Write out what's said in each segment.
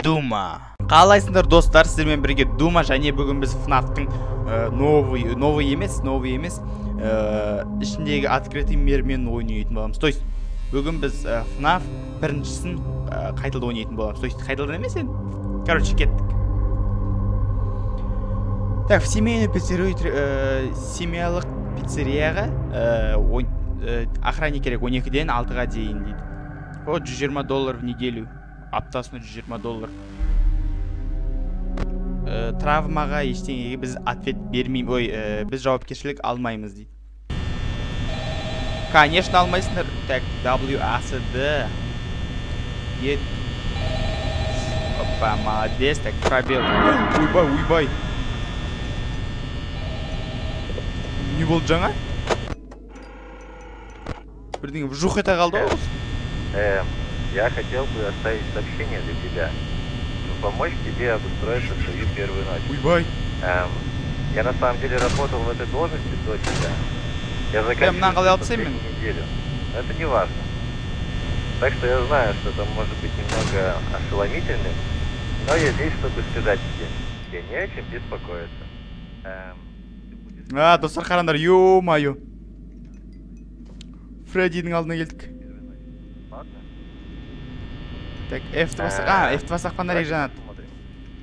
Дума. Қалайсыңдар достар, сіздермен бірге Дума, және бүгін біз FNAF-тың новый емес, ішіндегі открытый мирмен ойнайтын боламыз. То есть, бүгін біз FNAF біріншісін қайталды ойнайтын боламыз. То есть, қайталды емес енді. Короче, кеттік. Так, в семейную семьялық пиццерияға охранник керек 12-ден 6-ға дейін дейді. О, $120 в неделю. Аптасына $120. Травмаға ештеңеге біз ответ бермейміз. Біз жауапкершілік алмаймыз дейді. Конечно, алмайсыңдар. Так, WASD. Опа, молодец. Так, пробел. Уйбай. Не болды жаңа? Бірдеңе вжух ете қалды ғой? Я хотел бы оставить сообщение для тебя. Помочь тебе обустроиться в свою первую ночь. Уйбай. Я на самом деле работал в этой должности до тебя. Я заканчиваю последнюю неделю. Но это не важно. Так что я знаю, что это может быть немного ошеломительным, но я здесь, чтобы сказать тебе не о чем беспокоиться. Достар қарандар, ё-моё. Фреддидің алдына келдік. Так, F2 басақ. F2 басақ фонарик жанады.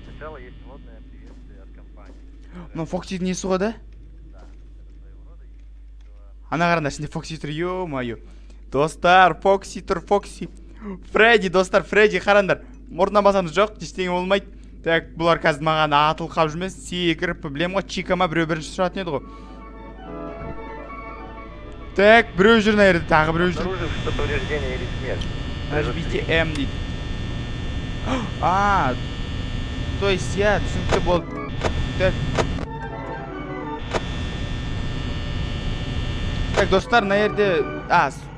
Сначала есть водное приветствие от компании. Ну, Фоксидің несі ғой да? Ана қарандар, ішінде Фокси тұр, ё-моё. Достар, Фокси тұр, Фокси. Фредди, достар, Фредди қарандар. Мұртына басамыз жоқ, ештеңе болмайды. Так, бұлар қазір маған атыл қап жүрмес. Секіріп, білем ғой, Чикама біреу бірінші сұратын еді ғой. Так, біреу жүр наерді, тағы біреу жүр. Обнаружив, что повреждение или смерть. Нажмите М дейді. То есть я түсінікті болды. Так, достар, наерді...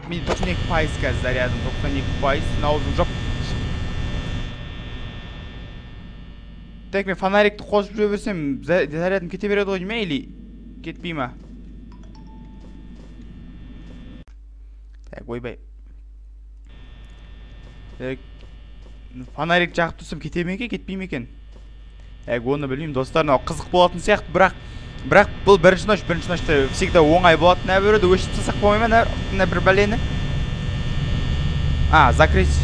Мен 92% қазір зарядым, 92%, наузым жоқ. Так, мен фонарикті қосып жүре берсем, зарядым кете береді ғой дейме, или кетпей ма? Так, ойбай. Фонарик жағып тұрсам кете ме екен, кетпей ме екен? Оны білмеймін, достар, қызық болатын сияқты, бірақ бұл бірінші ночта всегда оңай болатын, әбіреуді өшіп тасақ болмай ма, бір бәлені? Закрыть.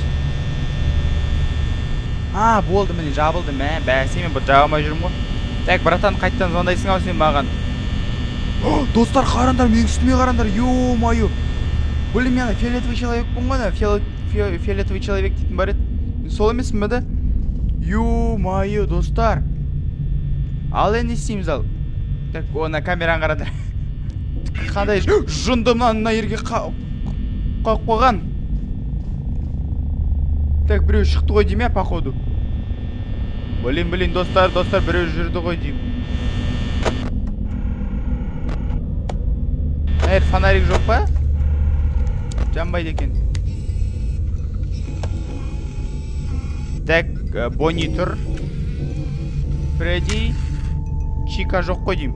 Болды, міне, жабылды, бәсе мен бұл жабылмай жүрмін ғой. Так, братан, қайттан звондайсың ау сен маған. Достар, қарандар, мен үстіме қарандар, ё-моё. Блин, мен фиолетовый человек болмады, фиолетовый человек дейтін бар еді. Сол емеспін бі да? Ё-моё, достар. Ал енді істейміз ал. Так, ona камераны қарандар. Қандай жындымнан мына ерге қойып қойған. Так, біреу шықты ғой дейме, походу. Блин, достар, біреу жүрді ғой дейм. Фонарик жоқ па? Жанбайды екен. Так, Бонни тұр. Фредди. Чика жоқ қой дейм.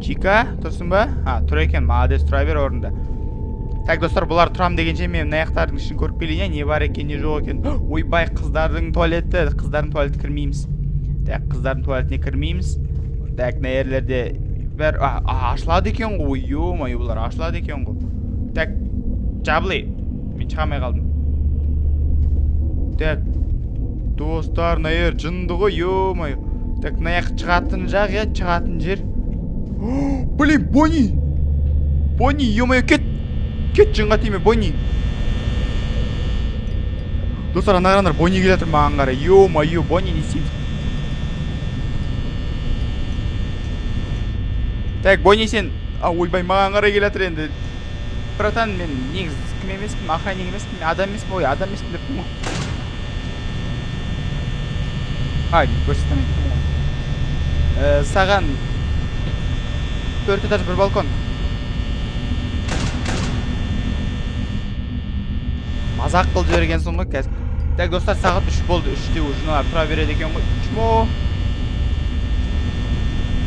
Чика, тұрсың ба? Тұр екен, молодец, тұра бер орында. Так, достар, бұлар тұрам дегенше мен наяқтардың ішін көріп келейін, не бар екен, не жоқ екен. Ойбай, қыздардың туалеті кірмейміз. Так, қыздардың туалетіне кірмейміз. Так, нәйерлерде бәр... ашылады екен ғой, ё-моё, бұлар ашылады екен ғой. Так, жабылы. Мен шығамай қалдым. Так, достар, нәйер жынды ғой, ё-моё. Так, наяқ шығатын жақ, шығатын жер. Блин, Бонни, ё-моё, кет жынға тиме, Бонни. Достар, ана қарандар, Бонни келетір маған қара, ё-моё, Бонни не істейміз. Так, Бонни сен, ойбай, маған қара келетір енді. Братан, мен негіз кім емеспін, охранник емеспін, адам емеспін деппін ғой. Көрсетем еттім. Саған 4 этаж бір балкон. Мазақ қылып жібергенсің ғой қазір. Так, достар, сағат 3 болды. 3-те журналар тұра береді екен ғой. 3 мо?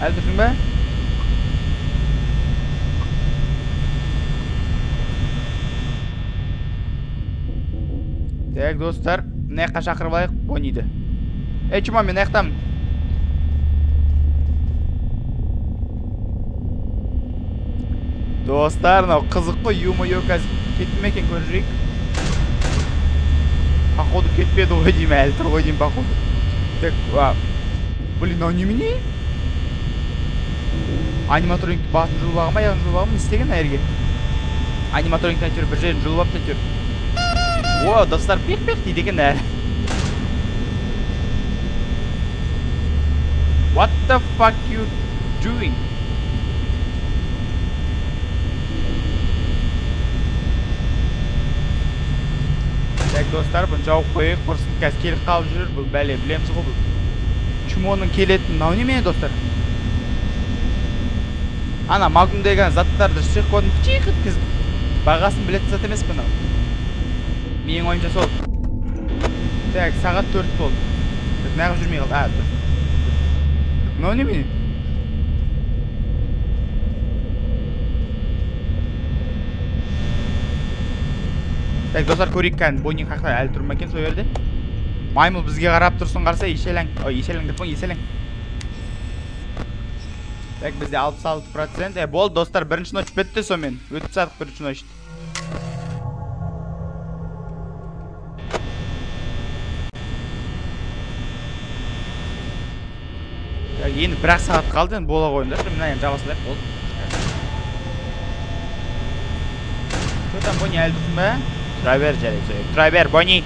Әлі тұрсың ба? Так, достар, мына жаққа шақырып алайық Бонниді. Ей, чума, мен аяқтамын. Достар, мынау қызық қой, ё-моё, қазір кетті ме екен, көріп жүрейік. Походу кетпеді ғой деймін, әлі тұр ғой деймін, походу. Так, блин, мынау немене? Аниматроникті батын жұлып алған ба, яғын жұлып алған, не істеген әрге? Аниматрониктің әйтеуір бір жерін жұлып алыпты әйтеуір. О, достар, пек-пек дейді екен әлі. What the fuck you doing? Так, достар, бұны жауып қойып, құрсын қазір келіп қалып жүрір, бұл бәле, білеміз ғой бұл. Чумоның келетін, мынау немене, достар? Ана, магнумдегі заттарды шық қойдың пчиқ еткізіп, бағасын білетін зат емес бұны. Менің ойымша сол. Так, сағат 4 болды. Нағып жүрмей қалды. Мынау немене? Так, достар, көрейік кән, Бонни қақта әлі тұрма екен сол жерде. Маймыл бізге қарап тұрсын қарса, ешелең. Ой, ешелең деп қой, ешелең. Так, бізде 66%. Болды, достар, бірінші ночь бітті сонымен. Өтіп садық бірінші ночь. Так, енді бір-ақ сағат қалды, енді бола қойыңдар. Мына енді жабасылайық, болды. Көтен, Бонни әлі тұрсын ба? Тұра бер, жарайды, сөйіп. Тұра бер, Бонни.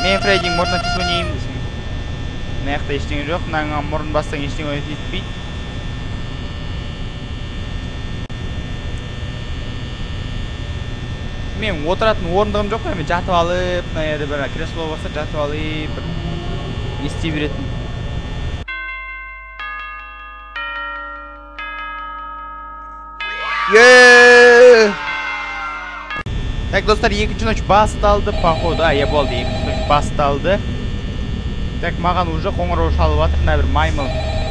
Мен Фреддиң мұрнына тиіп ойнайым десің. Мына жақта ештеңе жоқ, мынаңа мұрын бастан ештеңе ойнатпейді. Мен отыратын орындығым жоқ қой, мен жатып алып, мына жерде бір кресло болса жатып алып, бір ести беретін. Так, достар, екінші ночь басталды, походу. Я болды, екінші ночь басталды. Так, маған уже қоңырау шалып жатыр, мына бір маймыл.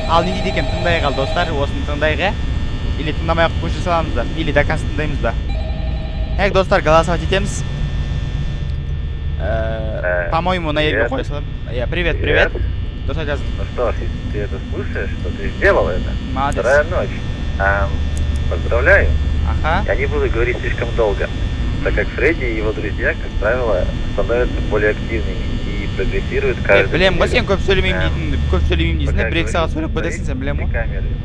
Ал не дейді екен, тыңдай қал, достар, осыны тыңдайға. Или тыңдамай ақ көше саламыз да, или доказ тыңдаймыз да. Так, достар, голосовать етеміз. По-моему, на елге қой салам. Привет, привет. Достар, жазып. Ну что ж, если ты это слышишь, что ты сделал это. Молодец. Вторая ночь. Поздравляю. Ага. Я не буду говорить слишком долго, так как Фредди и его друзья, как правило, становятся более активными и прогрессируют каждый день. Білем ғой, сен көп сөйлемеймін дейсің, бір-екі сағат сөйлеп қойдасың, сен білем ғой. Камеры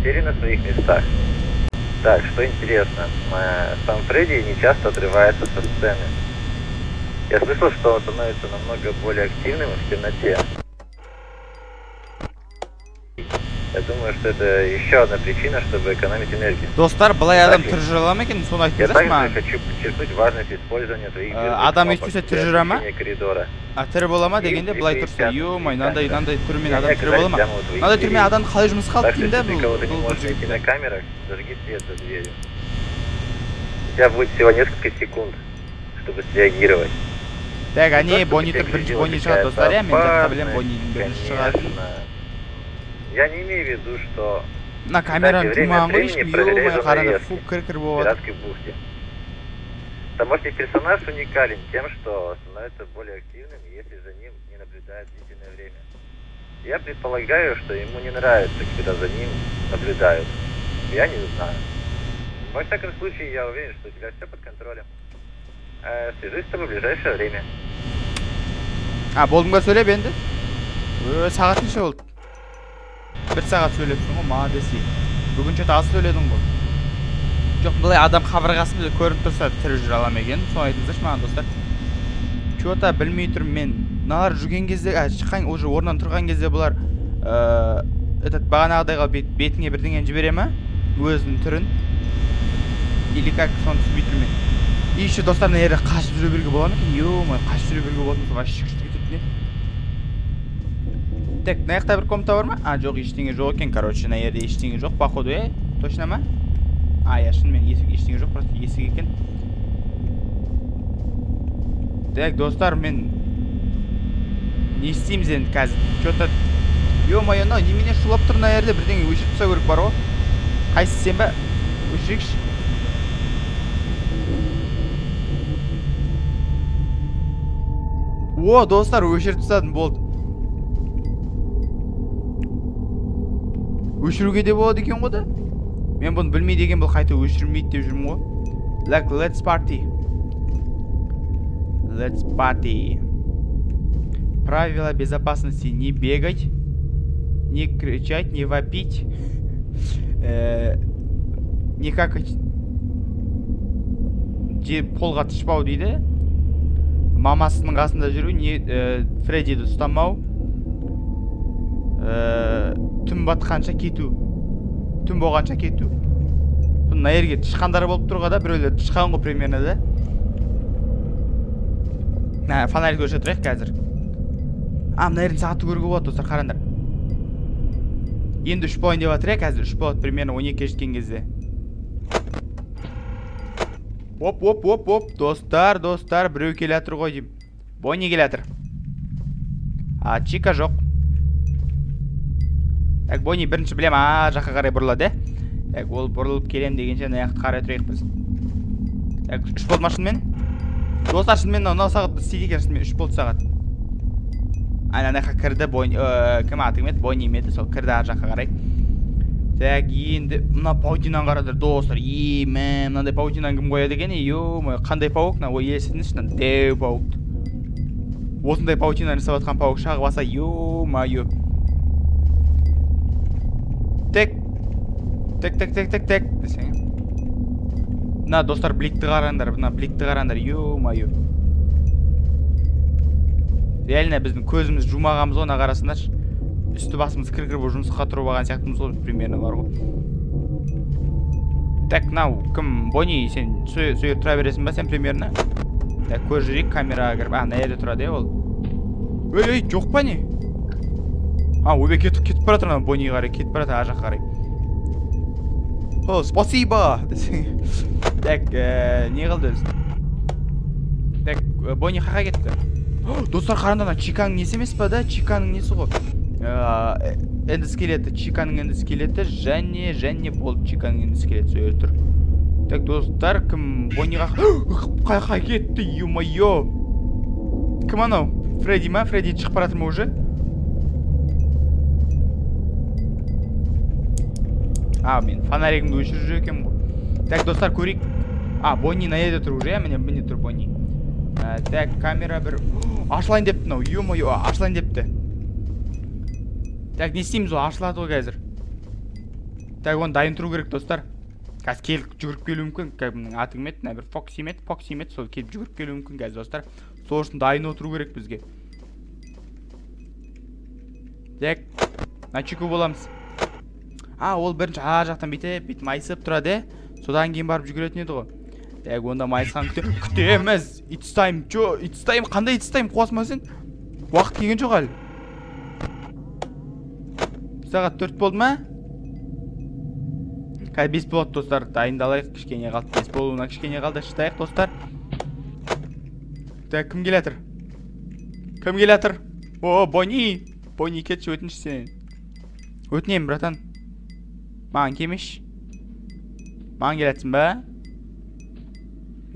сели на своих местах. Так, что интересно, сам Фредди не часто отрывается со сцены. Я слышал, что он становится намного более активным в темноте. Я думаю, что это еще одна причина, чтобы экономить энергию. Достар, былай адам тірі жүре ма екен, соны айтып Я бересің ма? также хочу подчеркнуть важность использования твоих Адам естісе тірі жүре ма? коридора. Тірі бола ма дегенде былай тұрса, ё-май, мынандай түрмен адам тірі бола ма? Мынандай түрмен адам қалай жұмыс қалды деймін да, Если ты кого-то не можешь найти на камерах, зажги свет за дверью. У тебя будет всего несколько секунд, чтобы среагировать. Так, они Бонни тұр, бірінші Бонни шығады, достар, я мен жаққа білем, Боннидің бірінші шығады. Я не имею в виду, что... На камераны тумаған ғой, ешкім, ё-май, қарады, фу, кір-кір болады. Домашний персонаж уникален тем, что становится более активным, если за ним не наблюдает длительное время. Я предполагаю, что ему не нравится, когда за ним наблюдают. Я не знаю. Во всяком случае, я уверен, что у тебя все под контролем. Свяжусь с тобой в ближайшее время. Болдым ба сөйлеп енді? Сағат неше болды? Бір сағат сөйлепсің ғой, молодец. Бүгін че-то аз сөйледің ғой. Жоқ, бұлай адам қабырғасында көрініп тұрса тірі жүре алам екен. Соны айтыңыздаршы маған, достар. Че-то білмей тұрмын мен. Мыналар жүрген кезде, шыққан, уже орнынан тұрған кезде бұлар бағанағыдайға бетіңе бірдеңені жібере ма? Өзінің түрін. Или как, соны түсінбей тұрмын мен. И еще достар, мына жерде қашып жүре беруге бола ма екен? Ё-май, қашып жүре беруге болатын соң ашық-шық кетеді не? Так, мына жақта бір комната бар ма? Жоқ, ештеңе жоқ екен, короче, мына жерде ештеңе жоқ, походу, точно ма? Я шынымен ештеңе жоқ, просто есік екен. Так, достар, мен не істейміз енді қазір? Че-то, ё-май, немене шулап тұр мына жерде, бірдеңе өшіріп тастау керек бар ғой? Қайсы сен ба? Өшірейікші. О, достар, өшіріп тастадым, болды. Өшіруге де болады екен ғой да. Мен бұны білмейді екен, бұл қайта өшірмейді деп жүрмін ғой. Like, let's party. Let's party. Правила безопасности: не бегать, не кричать, не вопить, не какать. Полға тышпау дейді. Мамасының қасында жүру, Фреддиді ұстамау. Түн батқанша кету. Түн болғанша кету. Мына жерге тышқандары болып тұрға да, біреулер тышқан ғой примерно да. Фонарик өшіре тұрайық қазір. Мына жердің сағатты көруге болады, достар, қараңдар. Енді 3 болайын деп жатыр, қазір 3 болады, примерно 12-ге жеткен кезде. Оп, достар, біреу келе жатыр ғой деймін. Бонни келе жатыр. Чика жоқ. Так, Бонни бірінші білем, жаққа қарай бұрылады. Так, ол бұрылып келем дегенше аяқты қарай тұрайық біз. Так, 3 болды ма шынымен? Достар, шынымен мынау сағат біз істейді екен, шынымен 3 болды сағат. Ана кірді, кім аты кім еді? Бонни ме еді, сол кірді ар жаққа қарай. Так, енді мына паутинаны қараңдар, достар. Мынандай паутинаны кім қояды екен? Қандай пауық? Ой, елесіңізші, дәу пауық. Осындай паутинаны жасап жатқан пауық шағы баса, ё-майо. Тек десең. Мына достар, бликті қараңдар, ё-майо. Реально біздің көзіміз жумағамыз ғой, қарасындаршы. Үсті басымыз кір-кір бұл жұмысқа тұрып алған сияқтымыз ғой, примерно бар ғой. Так, нау, кім? Бонни, сен сөйір тұра бересің ба сен примерно? Так, көз жүрек камераға кіріп, мына жерде тұрады ол. Ой, жоқ па не? Ойбе кетіп бара тұрған, Бонни қарай, кетіп бара тұрған ар жаққа қарай. О, спасибо! Так, не қылды өзі? Так, Бонни қақа кетті? Достар, қараңдар, Чиканың несі емес па да? Чиканың несі ғой? Эндоскелеті, Чиканың эндоскелеті, және болды Чиканың эндоскелеті сөйір тұр. Так, достар, кім Бонниға қай кетті, ё-майо. Кім анау? Фредди ма? Фредди шығып баратыр ма уже? Мен фонаригімді өшіріп жүр екем ғой. Так, достар, көрейік. Бонни на жерде тұр уже, міне тұр Бонни. Так, камера бір ашылайын депті мынау, ё-майо, ашылайын депті. Так, не істейміз ол, ашылады ғой қазір. Так, оны дайын тұру керек, достар. Қазір келіп жүгіріп келу мүмкін. Кәдімнің аты кім еді? Бір Фокси ме еді, сол келіп жүгіріп келу мүмкін қазір, достар. Сол үшін дайын отыру керек бізге. Так, Чику боламыз. Ол бірінші ар жақтан бүйтіп майысып тұрады. Содан кейін барып жүгіретін еді ғой. Так, онда майысқан күтеміз. It's time, қандай it's time қуасың ба сен? Уақыт келген жоқ әлі. Сағат 4 болды ма? Қазір 5 болады, достар. Дайындалайық, кішкене қалды. 5 болуына кішкене қалды, шыдайық, достар. Так, кім келе жатыр? О, Бонни кетші, өтінші сен. Өтінем, братан. Маған кемеш. Маған келетсің ба?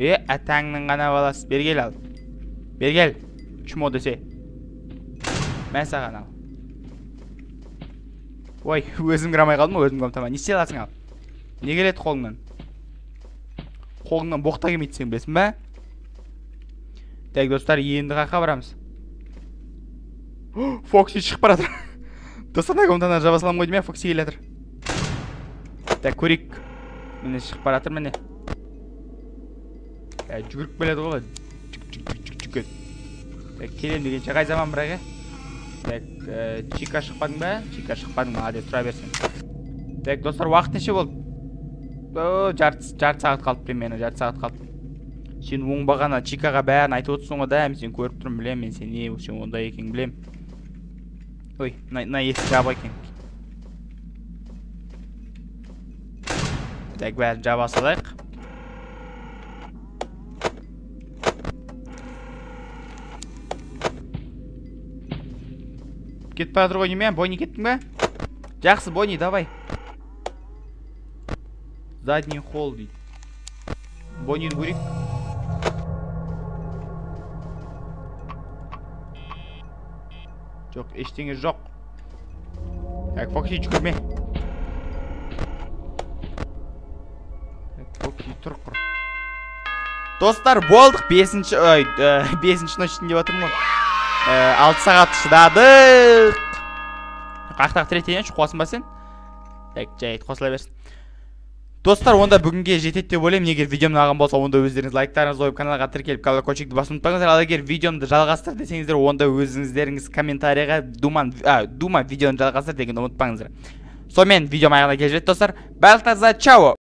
Атаңның ғана баласы. Бергел ал. Бергел. Чумо десе. Мен саған ал. Ой, өзім кірамай қалдым, өзім қамтама. Не істей аласың ал? Не келеді қолыңнан? Қолыңнан боқта кемейді сен, білесің ба? Так, достар, енді қаққа барамыз. Фокси шығып баратыр. Достар, комнатаны жаба салам қойдым, Фокси келе жатыр. Так, көрейік. Міне шығып баратыр, міне. Жүгіріп келеді ғой. Жүгіріп. Так, келем дегенше қай заман бірақ, Так, Чика шықпадың ба? Чика шықпадың ба? Адет тұра берсен. Так, достар, уақыт неше болды? Жарты сағат қалды, примерно, жарты сағат қалды. Сен оңбағана Чикаға бәрін айтып отырсың ғой да, мен сен көріп тұрмын, білем, мен сен не, сен ондай екен, білем. Ой, мына есік жабы екен. Так, бәрін жаба салайық. Кетіп бара тұр ғой неме? Бонни кеттің ба? Жақсы, Бонни, давай. Задний холл дейді. Бонниді көрейік. Жоқ, ештеңе жоқ. Так, Фокси жүгірме. Фокси тұр құр. Достар, болдық 5-ші ночь деп отырмын ғой. 6 сағат шыдадық. Қақтақ третейінші қосын ба сен? Так, жайт қосыла берсін. Достар, онда бүгінге жетеді деп ойлаймын. Егер видеом ұнаған болса, онда өздеріңіз лайктарыңызды қойып, каналға тіркеліп, колокольчикті басып ұмытпаңыздар. Ал егер видеомды жалғастыр десеңіздер, онда өзіңіздеріңіз комментарийға дума видеоны жалғастыр дегенді ұмытпаңыздар. Сонымен видеом аяғына келіп жетті, достар. Барлықтарыңызға чао!